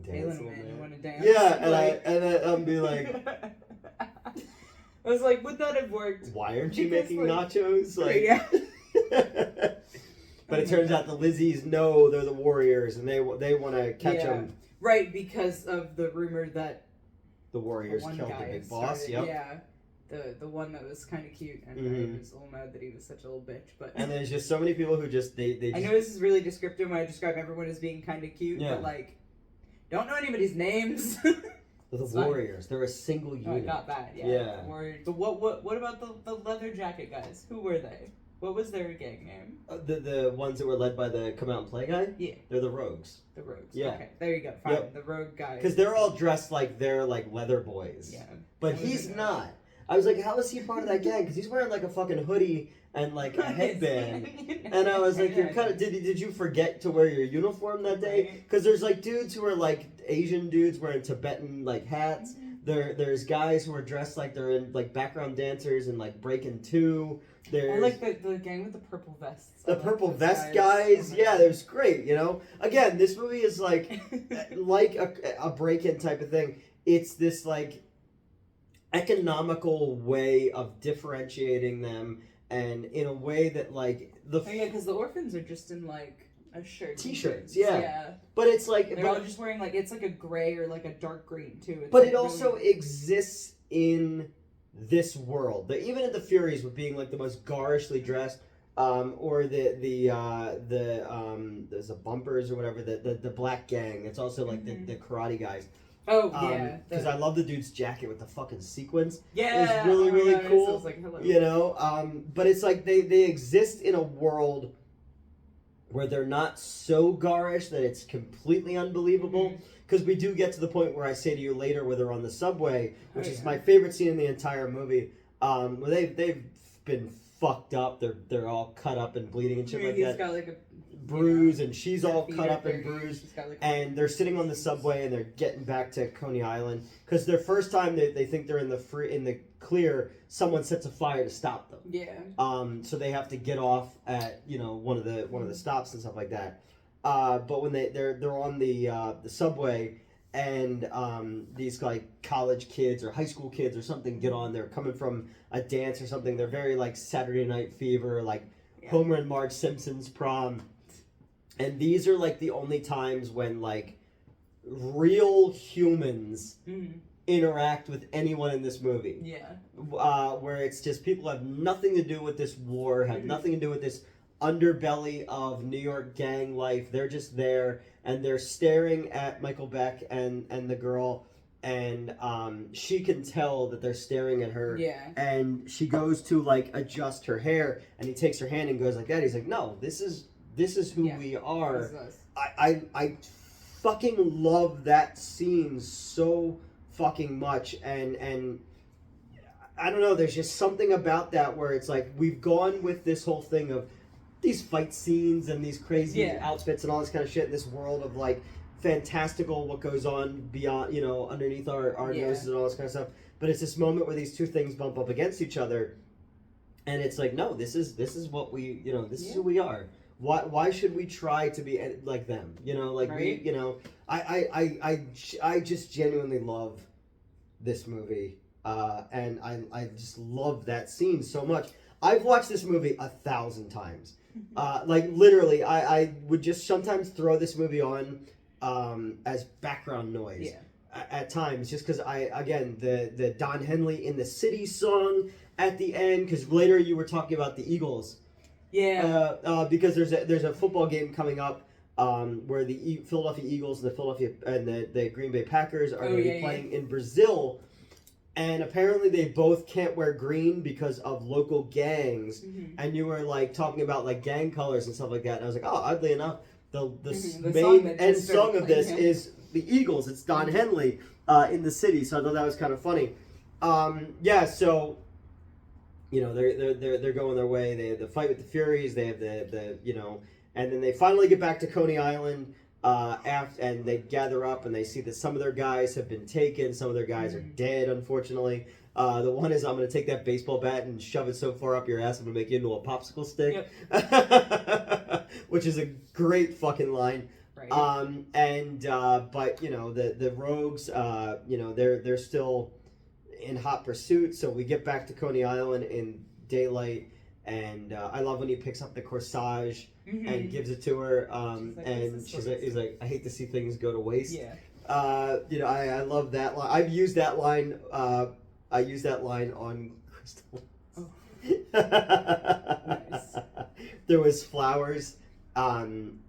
hey, little man, you want to dance? Yeah, and like, I'd be like, I was like, would that have worked? Why aren't you making nachos? Like, yeah. But it turns out the Lizzies know they're the warriors, and they want to catch them. Right, because of the rumor that the warriors killed the big boss. Yep. Yeah. The one that was kind of cute, and I was a little mad that he was such a little bitch. But and there's just so many people who just they I know this is really descriptive when I describe everyone as being kind of cute, but like, don't know anybody's names. The warriors. They're a single unit. Oh, I got that. Yeah. Warriors. But what about the leather jacket guys? Who were they? What was their gang name? The ones that were led by the Come Out and Play guy? Yeah. They're the Rogues. The Rogues. Yeah. Okay, there you go. Fine. Yep. The Rogue guys. Because they're all dressed like they're like leather boys. Yeah. But he's not. I was like, how is he part of that gang? Because he's wearing like a fucking hoodie and like a headband. And I was like, you're kind of, did you forget to wear your uniform that day? Because there's like dudes who are like Asian dudes wearing Tibetan like hats. There's guys who are dressed like they're in like background dancers and like Breaking 2. I like the gang with the purple vests. The purple vest guys. Yeah, it was great, you know? Again, this movie is like a break-in type of thing. It's this like economical way of differentiating them, and in a way that like because the orphans are just in like a shirt. T-shirts, yeah. But it's like they're all just wearing like it's like a gray or like a dark green too. It's but like it also exists in this world. Even at the Furies with being like the most garishly dressed, or there's a bumpers or whatever, the black gang. It's also like the karate guys. Oh yeah, because I love the dude's jacket with the fucking sequins. Yeah, it's really really God, cool. it like, hello. You know, but it's like they exist in a world where they're not so garish that it's completely unbelievable. Because we do get to the point where I say to you later, where they're on the subway, which is my favorite scene in the entire movie. Where they've been fucked up. They're all cut up and bleeding and shit like that. He's got like a bruise, and she's all cut up and bruised. And they're sitting on the subway and they're getting back to Coney Island because their first time they think they're in the clear. Someone sets a fire to stop them. Yeah. So they have to get off at one of the stops and stuff like that. But when they're on the subway and these like college kids or high school kids or something get on, they're coming from a dance or something. They're very like Saturday Night Fever, like Homer and Marge Simpson's prom. And these are like the only times when like real humans interact with anyone in this movie. Yeah. Where it's just people have nothing to do with this war, have nothing to do with this underbelly of New York gang life. They're just there and they're staring at Michael Beck and the girl, and she can tell that they're staring at her. Yeah. And she goes to like adjust her hair, and he takes her hand and goes like that. He's like, no, this is who we are. I fucking love that scene so fucking much, and I don't know, there's just something about that where it's like we've gone with this whole thing of these fight scenes and these crazy outfits and all this kind of shit in this world of like fantastical what goes on beyond, underneath our noses and all this kind of stuff. But it's this moment where these two things bump up against each other, and it's like, no, this is what we, this is who we are. Why should we try to be like them? Right? I just genuinely love this movie, and I just love that scene so much. I've watched this movie 1,000 times. Like literally, I would just sometimes throw this movie on as background noise at times, just because the Don Henley in the City song at the end, because later you were talking about the Eagles. Yeah. Because there's a football game coming up where the Philadelphia Eagles and the Green Bay Packers are going to be playing in Brazil, and apparently they both can't wear green because of local gangs. And you were like talking about like gang colors and stuff like that, and I was like, oh, oddly enough, the main end song of this is the Eagles. It's Don Henley in the City, so I thought that was kind of funny. So. They're going their way. They have the fight with the Furies. They have and then they finally get back to Coney Island and they gather up and they see that some of their guys have been taken. Some of their guys are dead, unfortunately. The one is, I'm going to take that baseball bat and shove it so far up your ass I'm going to make you into a popsicle stick. Yep. Which is a great fucking line. Right. But the rogues, they're still in hot pursuit, so we get back to Coney Island in daylight, and I love when he picks up the corsage and gives it to her, he's like, I hate to see things go to waste. Yeah. I love that line. I've used that line. I use that line on Crystal. Oh. Nice. There was flowers, and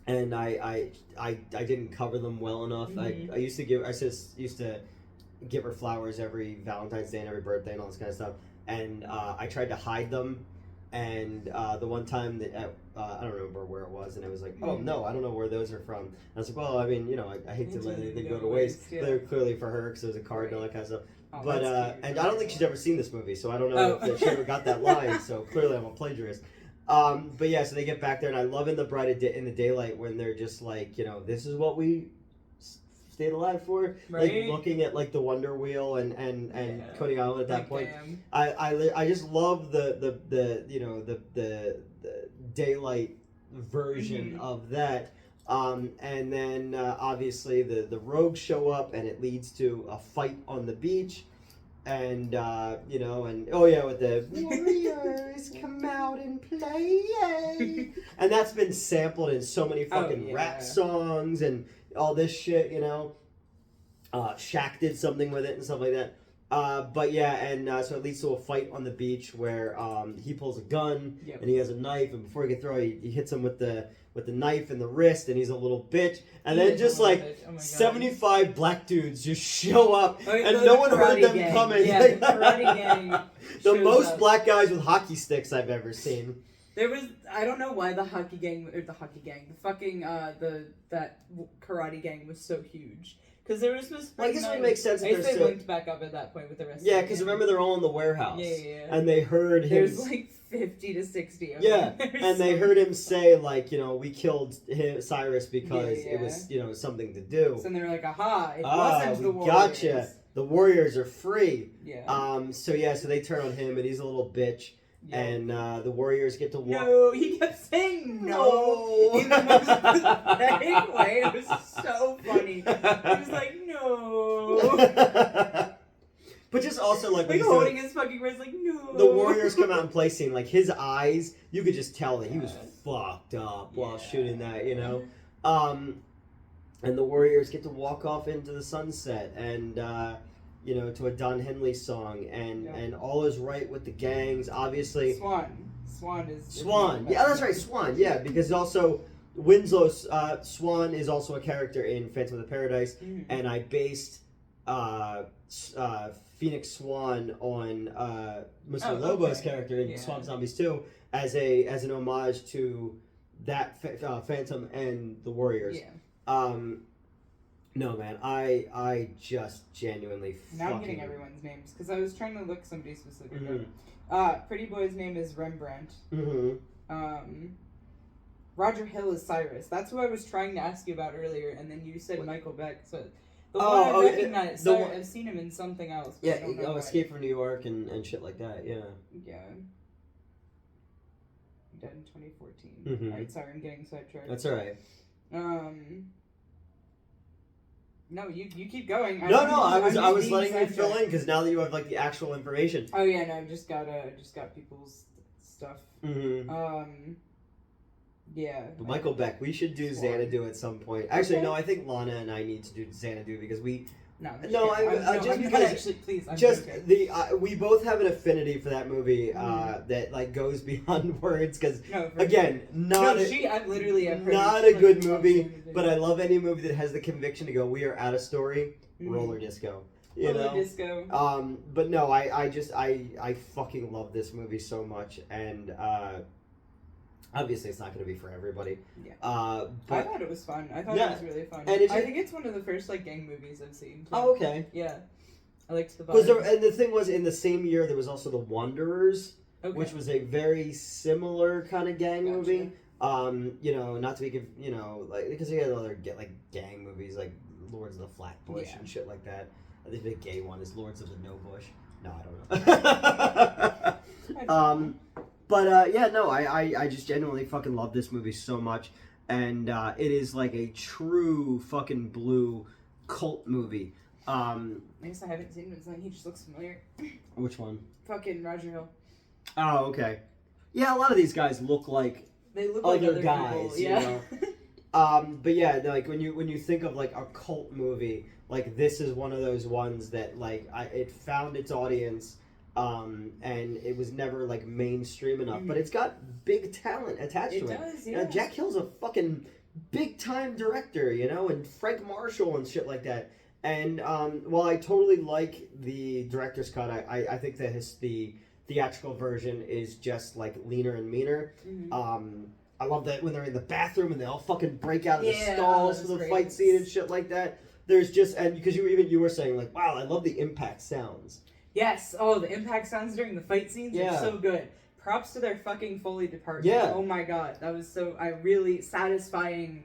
I didn't cover them well enough. I used to give her flowers every Valentine's Day and every birthday and all this kind of stuff, and I tried to hide them, and the one time that I don't remember where it was, and it was like, oh no, I don't know where those are from. And I was like, well, I mean, I hate to let anything go to waste. Yeah. They're clearly for her because there was a card and all that kind of stuff. Oh, but and I don't think she's ever seen this movie, so I don't know if she ever got that line. So clearly I'm a plagiarist. But yeah, so they get back there, and I love in the daylight when they're just like, this is what we stayed alive for, right? Like looking at like the Wonder Wheel and Coney Island at that point. I just love the daylight version of that. And then obviously the rogues show up, and it leads to a fight on the beach. And with the warriors come out and play, And that's been sampled in so many fucking rap songs and all this shit, you know. Shaq did something with it and stuff like that. But yeah, and so it leads to a fight on the beach where he pulls a gun and he has a knife, and before he can throw it, he hits him with the knife in the wrist, and he's a little bitch. And then just like 75 black dudes just show up, and no one heard them coming. Yeah, the karate gang. The most black guys with hockey sticks I've ever seen. There was, I don't know why the fucking that karate gang was so huge. Because there was this. I guess it would make sense. I guess they linked back up at that point with the rest. Yeah, because remember they're all in the warehouse. Yeah. And they heard him. There's like 50 to 60 of them. And they heard him say like, you know, we killed Cyrus because it was, you know, something to do. So they were like, aha! It wasn't the Warriors. Gotcha. The Warriors are free. Yeah. So they turn on him, and he's a little bitch. Yeah. And the Warriors get to walk. No, he kept saying no. In the most pathetic way. It was so funny. He was like, no. But just also like when he's holding his fucking wrist, like, no. The Warriors come out and play scene. Like his eyes, you could just tell that he was fucked up while shooting that, you know. And the Warriors get to walk off into the sunset and. You know, to a Don Henley song, and all is right with the gangs. Obviously, Swan. Yeah, that's right, Swan. Yeah, because also Winslow Swan is also a character in Phantom of the Paradise, and I based Phoenix Swan on Mr. Lobo's character in Swamp Zombies 2 as an homage to that Phantom and the Warriors. Yeah. No, man, I just genuinely Now I'm getting everyone's names, because I was trying to look somebody specific up. Pretty Boy's name is Rembrandt. Roger Hill is Cyrus. That's who I was trying to ask you about earlier, and then you said Michael Beck. So the one I recognize, I've seen him in something else. Yeah, Escape from New York and shit like that, yeah. Yeah. Dead in 2014. Alright, sorry, I'm getting sidetracked. That's alright. No, you keep going. I was letting you fill in because now that you have like the actual information. Oh yeah, no, I've just got people's stuff. Yeah. But Michael Beck, we should do Xanadu at some point. Actually, no, I think Lana and I need to do Xanadu because we. We both have an affinity for that movie that like goes beyond words because again not a good movie, but I love any movie that has the conviction to go, we are out of story, roller disco, disco. But no, I fucking love this movie so much, and obviously, it's not going to be for everybody. Yeah. But I thought it was fun. I thought it was really fun. And I think it's one of the first like gang movies I've seen. Too. Oh, okay. Yeah. I liked the vibe. And the thing was, in the same year, there was also The Wanderers, which was a very similar kind of gang movie. You know, not to make it, you know, like because you had other gang movies like Lords of the Flatbush and shit like that. I think the gay one is Lords of the No Bush. No, I don't know. But I just genuinely fucking love this movie so much, and it is like a true fucking blue cult movie. I guess I haven't seen him, so he just looks familiar. Which one? Fucking Roger Hill. Oh, okay. Yeah, a lot of these guys look like other guys, people, yeah. You know. But yeah, like when you think of like a cult movie, like this is one of those ones that like it found its audience. And it was never like mainstream enough, but it's got big talent attached to it. It does, yeah. You know, Jack Hill's a fucking big time director, you know, and Frank Marshall and shit like that. And while I totally like the director's cut, I think that the theatrical version is just like leaner and meaner. I love that when they're in the bathroom and they all fucking break out of the stalls for the fight scene and shit like that. There's just, and because you were saying like, wow, I love the impact sounds. Yes. Oh, the impact sounds during the fight scenes are so good. Props to their fucking Foley department. Yeah. Oh my god, that was really satisfying,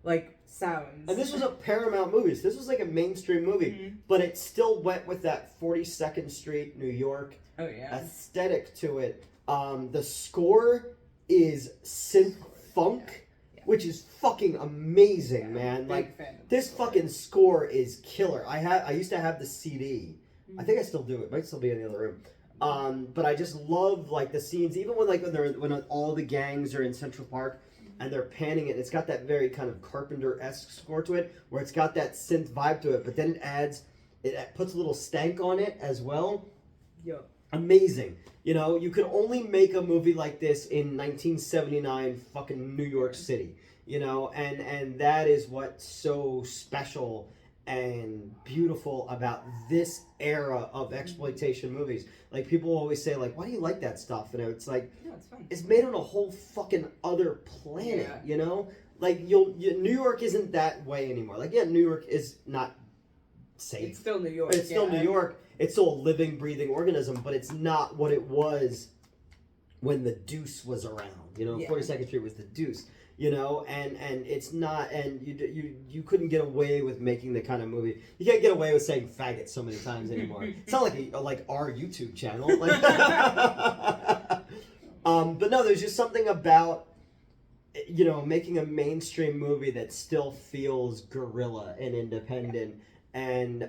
like sounds. And this was a Paramount movie. So this was like a mainstream movie, but it still went with that 42nd Street, New York aesthetic to it. The score is synth funk, which is fucking amazing, man. Like this fucking score is killer. I used to have the CD. I think I still do. It might still be in the other room. But I just love like the scenes, even when all the gangs are in Central Park, and they're panning it. It's got that very kind of Carpenter-esque score to it, where it's got that synth vibe to it, but then it puts a little stank on it as well. Yeah. Amazing. You know, you could only make a movie like this in 1979 fucking New York City. You know, and that is what's so special and beautiful about this era of exploitation movies. Like, people always say, like, why do you like that stuff? And it's like, it's fun. It's made on a whole fucking other planet, you know? Like, New York isn't that way anymore. Like, yeah, New York is not safe. It's still New York. It's still New York. It's still a living, breathing organism, but it's not what it was when the Deuce was around. You know, 42nd Street was the Deuce. You know, and it's not, and you couldn't get away with making the kind of movie. You can't get away with saying faggot so many times anymore. It's not like our YouTube channel. Like, but no, there's just something about, you know, making a mainstream movie that still feels guerrilla and independent. And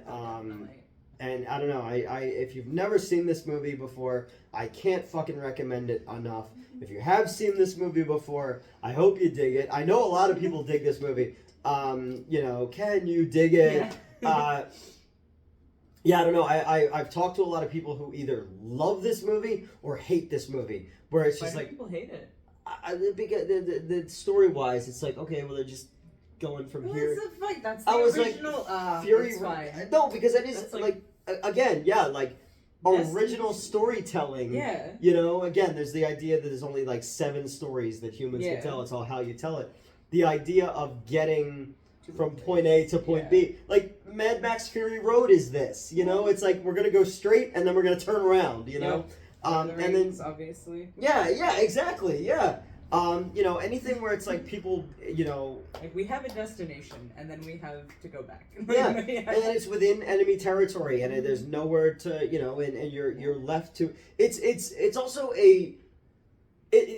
and I don't know, I if you've never seen this movie before, I can't fucking recommend it enough. If you have seen this movie before, I hope you dig it. I know a lot of people dig this movie. You know, can you dig it? Yeah, I don't know. I've talked to a lot of people who either love this movie or hate this movie. Where it's just like, people hate it. Because the story wise, it's like, okay, well, they're just going from here. That's the original. Like, Fury. No, because it is like again, yeah, like. Original storytelling. Yeah. You know, again, there's the idea that there's only like 7 stories that humans can tell. It's all how you tell it. The idea of getting from point A to point B. Like, Mad Max Fury Road is this. You know, it's like, we're going to go straight and then we're going to turn around, you know? And then, obviously. Yeah, exactly, yeah. You know, anything where it's like people, you know... Like, we have a destination, and then we have to go back. Yeah, and then it's within enemy territory, and there's nowhere to, you know, and you're left to... It's also a...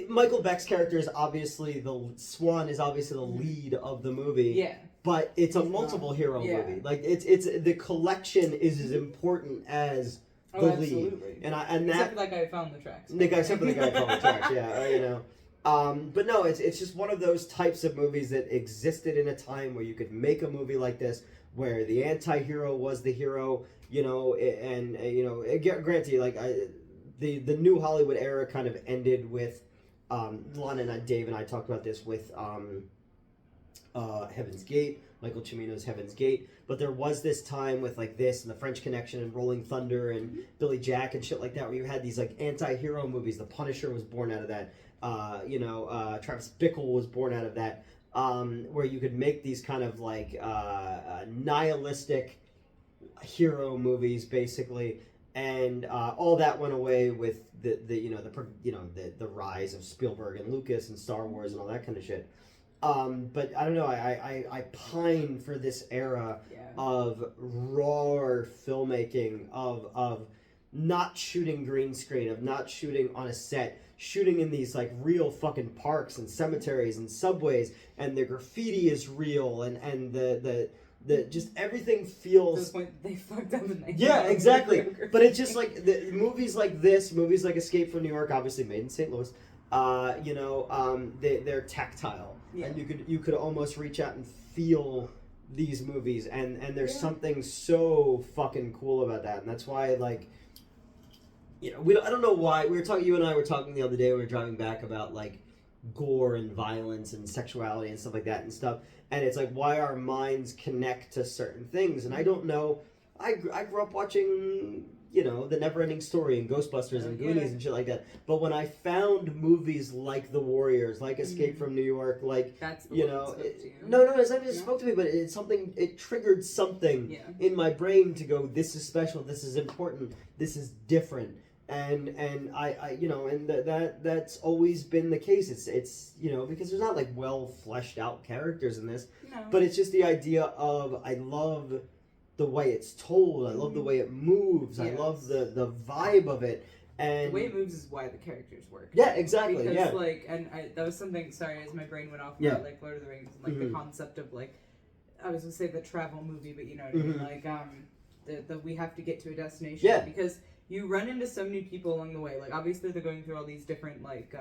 Michael Beck's character is obviously Swan is obviously the lead of the movie. Yeah. But it's a multiple hero movie. Like, it's the collection is as important as the lead. Absolutely. Except for that guy who found the tracks. Except for the guy who found the tracks, yeah, you know. But no, it's just one of those types of movies that existed in a time where you could make a movie like this, where the anti-hero was the hero, you know, and you know, granted, like the new Hollywood era kind of ended with, Lana and Dave and I talked about this with Heaven's Gate, Michael Cimino's Heaven's Gate, but there was this time with like this and The French Connection and Rolling Thunder and Billy Jack and shit like that, where you had these like anti-hero movies. The Punisher was born out of that. Travis Bickle was born out of that, where you could make these kind of like nihilistic hero movies, basically, and all that went away with the rise of Spielberg and Lucas and Star Wars and all that kind of shit. But I don't know. I pine for this era of raw filmmaking, of not shooting green screen, of not shooting on a set. Shooting in these like real fucking parks and cemeteries and subways, and the graffiti is real, and the just everything feels. To the point they fucked up in Yeah, exactly. But it's just like the movies like this, movies like Escape from New York, obviously made in St. Louis. They're tactile, and you could almost reach out and feel these movies, and there's something so fucking cool about that, and that's why like. You know, I don't know why. You and I were talking the other day, we were driving back about, like, gore and violence and sexuality and stuff like that and stuff. And it's like, why our minds connect to certain things. And I don't know. I grew up watching, you know, The Never-Ending Story and Ghostbusters and Goonies and shit like that. But when I found movies like The Warriors, like Escape from New York, like, that's the you one know... that spoke to you. No, it's not just spoke to me, but it's something... It triggered something in my brain to go, this is special, this is important, this is different. And I you know, and that's always been the case. It's you know, because there's not like well fleshed out characters in this, but it's just the idea of I love the way it's told. I love the way it moves. I love the vibe of it. And the way it moves is why the characters work. Yeah, exactly. Because like, that was something. Sorry, as my brain went off about like Lord of the Rings, and, like the concept of like, I was gonna say the travel movie, but you know what I mean, like the we have to get to a destination because. You run into so many people along the way. Like, obviously, they're going through all these different, like,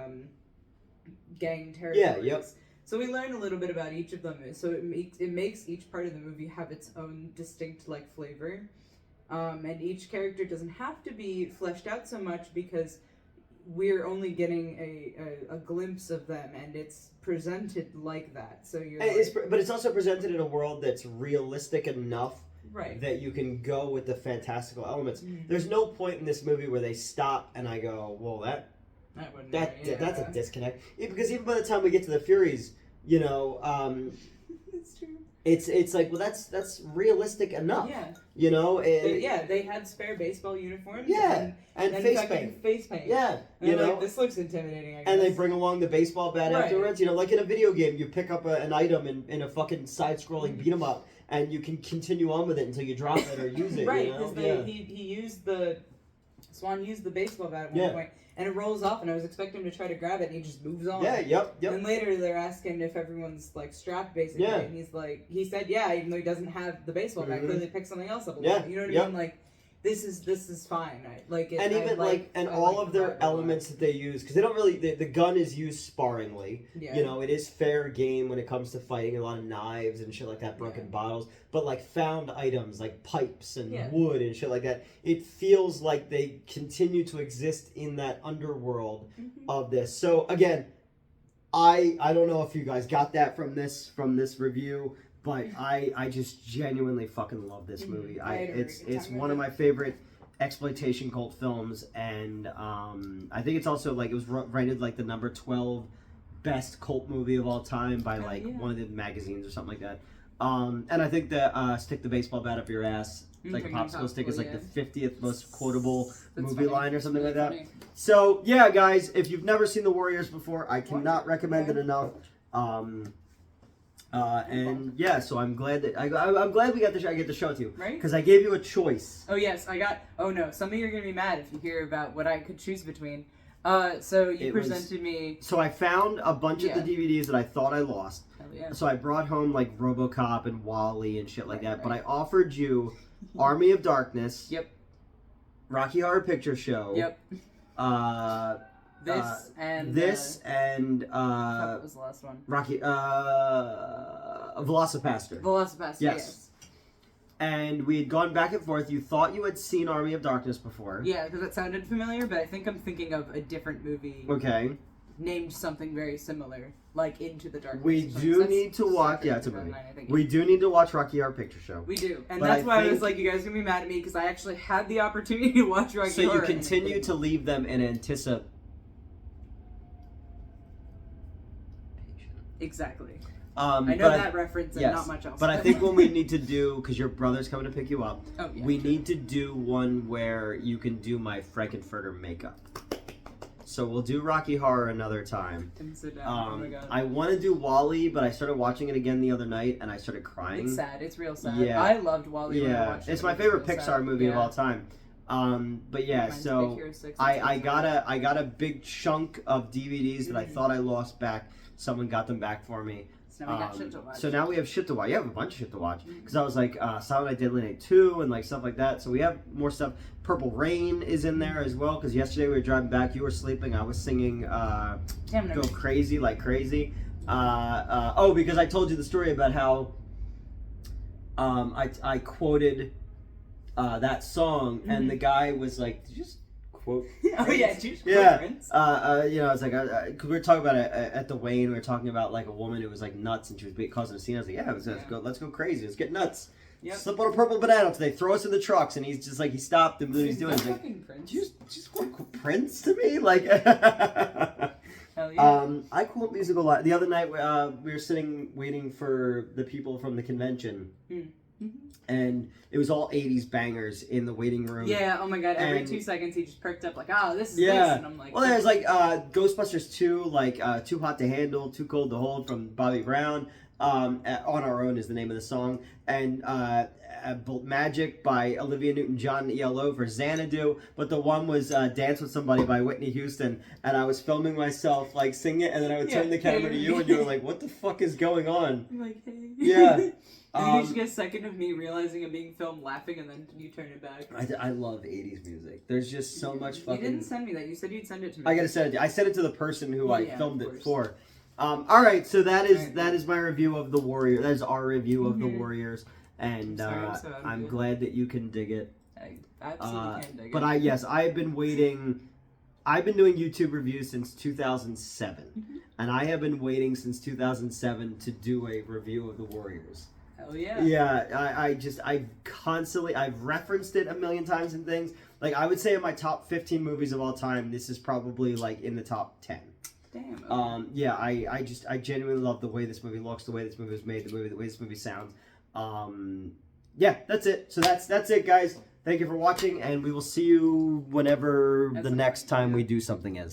gang territories. Yeah, yep. So we learn a little bit about each of them. So it makes each part of the movie have its own distinct like flavor, and each character doesn't have to be fleshed out so much because we're only getting a glimpse of them, and it's presented like that. So you're. But it's also presented in a world that's realistic enough. Right. That you can go with the fantastical elements. There's no point in this movie where they stop and I go, well, that's a disconnect. Because even by the time we get to the Furies, you know, it's true. It's like, well, that's realistic enough. Yeah. You know. They had spare baseball uniforms. Yeah. And face paint. Yeah. And you know, like, this looks intimidating. I guess. And they bring along the baseball bat afterwards. You know, like in a video game, you pick up an item in a fucking side-scrolling beat 'em up. And you can continue on with it until you drop it or use it. Right, because Swan used the baseball bat at one point, and it rolls off, and I was expecting him to try to grab it, and he just moves on. Yeah, yep. And later they're asking if everyone's like strapped, basically, and he said even though he doesn't have the baseball bat, clearly pick something else up. You know what I mean? Like, this is fine. And all of their elements that they use, because they don't really, the gun is used sparingly. Yeah. You know, it is fair game when it comes to fighting, a lot of knives and shit like that, broken bottles, but like found items like pipes and wood and shit like that, it feels like they continue to exist in that underworld of this. So again, I don't know if you guys got that from this review, but I just genuinely fucking love this movie. It's one of my favorite exploitation cult films, and I think it's also like it was rated like the number 12 best cult movie of all time by like one of the magazines or something like that. And I think that stick the baseball bat up your ass like a popsicle stick is like the 50th most quotable movie line or something like that. Funny. So yeah, guys, if you've never seen The Warriors before, I cannot recommend it enough. And yeah, so I'm glad that I'm glad we got I get to show it to you, right? Because I gave you a choice. Oh yes, I got. Oh no, some of you are gonna be mad if you hear about what I could choose between. So you presented me. So I found a bunch of the DVDs that I thought I lost. Hell yeah. So I brought home like RoboCop and WALL-E and shit like that. But I offered you Army of Darkness. Yep. Rocky Horror Picture Show. Yep. This and what was the last one? Rocky Velocipaster. Velocipaster. Yes. And we had gone back and forth. You thought you had seen Army of Darkness before. Yeah, because it sounded familiar, but I think I'm thinking of a different movie. Okay. Named something very similar, like Into the Darkness. We do need to watch. Yeah, it's a movie. We do need to watch Rocky Horror Picture Show. We do, and that's why I was like, you guys are gonna be mad at me because I actually had the opportunity to watch Rocky Horror. So you continue to leave them in anticipation. Exactly. I know that reference and not much else. But I think what we need to do, because your brother's coming to pick you up, we need to do one where you can do my Frankenfurter makeup. So we'll do Rocky Horror another time. And sit down. Oh my God. I want to do WALL-E, but I started watching it again the other night and I started crying. It's sad. It's real sad. Yeah. I loved WALL-E when I watched it. It's my favorite Pixar movie of all time. But yeah, so I got a big chunk of DVDs that I thought I lost back. Someone got them back for me. So now we got shit to watch. So now we have shit to watch. You have a bunch of shit to watch. Because I was like, Silent Night, Deadly Night 2 and like stuff like that. So we have more stuff. Purple Rain is in there as well. Because yesterday we were driving back. You were sleeping. I was singing Go Crazy Like Crazy. Because I told you the story about how I quoted that song. And the guy was like, did you just quote? Oh yeah, I was like, cause we were talking about it at the Wayne. We were talking about like a woman who was like nuts and she was causing a scene. I was like, let's go crazy, let's get nuts. Yep. Slip on a purple banana until they throw us in the trucks, and he's just like, he stopped and what he's doing. He's like, Prince. Just quote Prince to me, like. Hell yeah. I quote music a lot. The other night, we were sitting waiting for the people from the convention. And it was all 80s bangers in the waiting room. Yeah, oh my God, every 2 seconds he just perked up like, this is this, and I'm like... Well, there's like Ghostbusters 2, like Too Hot to Handle, Too Cold to Hold from Bobby Brown. On Our Own is the name of the song. And Magic by Olivia Newton-John and ELO for Xanadu. But the one was Dance with Somebody by Whitney Houston. And I was filming myself like singing it, and then I would turn the camera to you, and you were like, what the fuck is going on? I'm like, hey. Yeah. You just get a second of me realizing I'm being filmed laughing, and then you turn it back. I love 80s music. There's just so much fucking... You didn't send me that. You said you'd send it to me. I gotta send it. I sent it to the person who I filmed it for. All right, so that is my review of the Warriors. That is our review of the Warriors, and I'm glad that you can dig it. I absolutely can dig it. But I've been waiting. I've been doing YouTube reviews since 2007, and I have been waiting since 2007 to do a review of the Warriors. Hell yeah. Yeah, I've referenced it a million times in things. Like, I would say in my top 15 movies of all time, this is probably, like, in the top 10. Damn. Okay. I genuinely love the way this movie looks, the way this movie was made, the way this movie sounds. That's it. So that's it, guys. Thank you for watching, and we will see you whenever the next time we do something is.